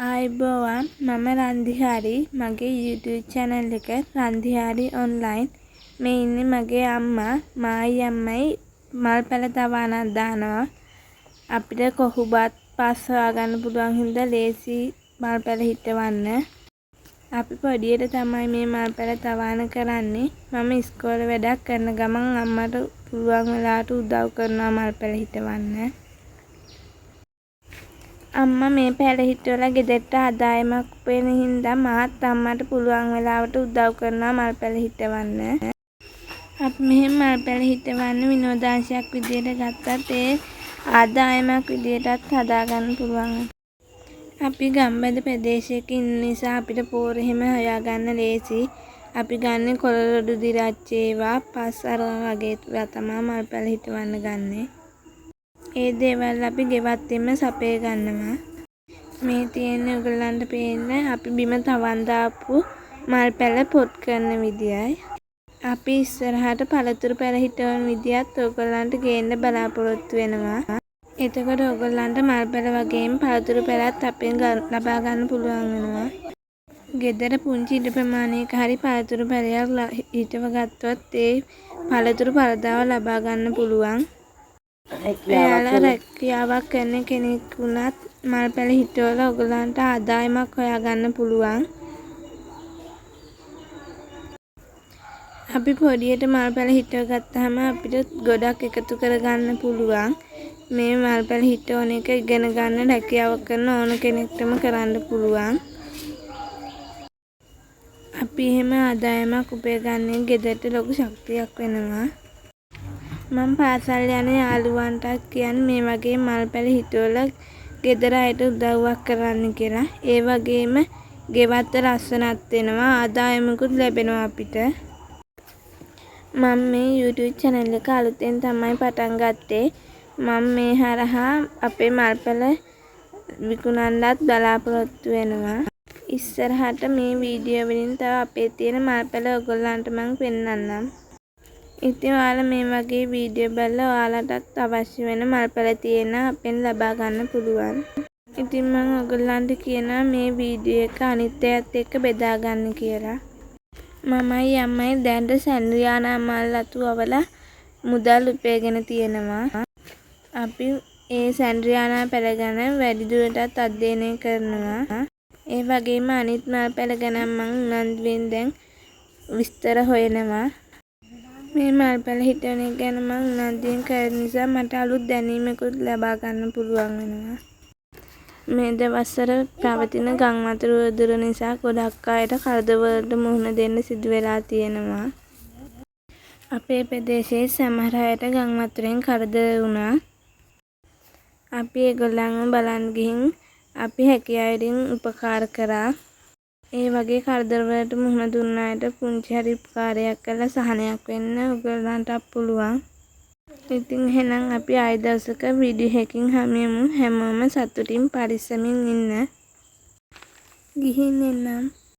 ආයුබෝවන් මම රන්දිහාරි මගේ YouTube channel එක රන්දිහාරි online මේ ඉන්නේ මගේ අම්මා මායි අම්මයි මල් පැල තවානක් දානවා අපිට කොහොබත් පස් හොයාගන්න පුළුවන් හින්දා ලේසි මල් පැල හිටවන්න අපි පොඩියට තමයි මේ මල් පැල තවාන කරන්නේ මම ඉස්කෝලේ වැඩක් කරන ගමන් අම්මට පුළුවන් වෙලාවට උදව් කරනවා මල් පැල හිටවන්න අම්මා මේ පැල හිටවලා ගෙදරට ආදායමක් වෙන හින්දා මාත් අම්මට පුළුවන් වෙලාවට උදව් කරනවා මල් පැල හිටවන්න. අපි මෙහෙම මල් පැල හිටවන්න විනෝදාංශයක් විදියට ගත්තත් ඒ ආදායමක් විදියටත් හදාගන්න පුළුවන්. අපි ගම්බද ප්‍රදේශයක ඉන්න නිසා අපිට පෝර එහෙම හොයාගන්න ලේසි. අපි ගන්නේ කොළරොඩු දිරච්ච ඒවා පස් අර වගේ තමයි මල් පැල හිටවන්න ගන්නේ. ඒ දේවල් අපි ගෙවත්තෙම සපේ ගන්නවා. මේ තියෙන්නේ ඔයගලන්ට පේන්නේ අපි බිම තවන් දාපු මල් පැල පොත් කරන විදියයි. අපි ඉස්සරහට පළතුරු පැල හිටවන විදියත් ඔයගලන්ට ගේන්න බලාපොරොත්තු වෙනවා. එතකොට ඔයගලන්ට මල් පැල වගේම පළතුරු පැලත් අපෙන් ලබා ගන්න පුළුවන් වෙනවා. ගෙදර පුංචි ඉඩ ප්‍රමාණයක හරි පළතුරු පැලයක් හිටව ගත්තොත් ඒ පළතුරු පළදාව ලබා ගන්න පුළුවන්. එයාලා රැකියාවක් කරන කෙනෙක් වුණත් මල් පැල හිටවලා ඔයගලන්ට ආදායමක් හොයාගන්න පුළුවන්. අපි පොඩියට මල් පැල හිටව ගත්තාම අපිට ගොඩක් එකතු කරගන්න පුළුවන්. මේ මල් පැල හිටවන එක ඉගෙන ගන්න රැකියාවක් කරන ඕන කෙනෙක්ටම කරන්න පුළුවන්. අපි එහෙම ආදායමක් උපයගන්නේ ගෙදරට ලොකු ශක්තියක් වෙනවා. මම පාසල් යන යාළුවන්ටත් කියන්නේ මේ වගේ මල් පැල හිටවලා ගෙදර අයට උදව්වක් කරන්න කියලා. ඒ වගේම ගෙවත්ත ලස්සනත් වෙනවා ආදායමකුත් ලැබෙනවා අපිට. මම මේ YouTube channel එක අලුතෙන් තමයි පටන් ගත්තේ. මම මේ හරහා අපේ මල් පැල විකුණන්නත් බලාපොරොත්තු වෙනවා. ඉස්සරහට මේ වීඩියෝ වලින් තව අපේ තියෙන මල් පැල ඔයගොල්ලන්ට මම පෙන්නන්නම්. ඉතින් ඔයාලා මේ වගේ වීඩියෝ බලලා ඔයාලටත් අවශ්‍ය වෙන මල් පැල තියෙන අපෙන් ලබා ගන්න පුළුවන්. ඉතින් මම ඔයගොල්ලන්ට කියනවා මේ වීඩියෝ එක අනිත් අයත් එක්ක බෙදා ගන්න කියලා. මමයි අම්මයි දැන්ට සැන්ඩ්‍රියානා මල් අතුවවලා මුදල් උපයගෙන තියෙනවා. අපි ඒ සැන්ඩ්‍රියානා පැල ගැන වැඩිදුරටත් අධ්‍යයනය කරනවා. ඒ වගේම අනිත් මල් පැල ගැන මම උනන්දුවෙන් දැන් විස්තර හොයනවා. මේ මල් පැල හිටවන එක ගැන මම උනන්දුවෙන් කරන නිසා මට අලුත් දැනීමකුත් ලබා ගන්න පුළුවන් වෙනවා. මේ දවස්වල පවතින ගම් වතුර උදුර නිසා ගොඩක් අයට කරදරවලට මුහුණ දෙන්න සිදු වෙලා තියෙනවා. අපේ ප්‍රදේශයේ සමහර අයට ගම් වතුරෙන් කරදර වුණා. අපි ඒගොල්ලන්ව බලන් ගිහින් අපි හැකියාවෙන් උපකාර කරා. ඒ වගේ කරදරවලට මුහුණ දුන්න අයට පුංචි හරි උපකාරයක් කළා සහනයක් වෙන්න ඔයගොල්ලන්ට පුළුවන්. ඉතින් එහෙනම් අපි ආයෙ දවසක වීඩියෝ එකකින් හමුවෙමු. හැමෝම සතුටින් පරිස්සමින් ඉන්න. ගිහින් එන්නම්.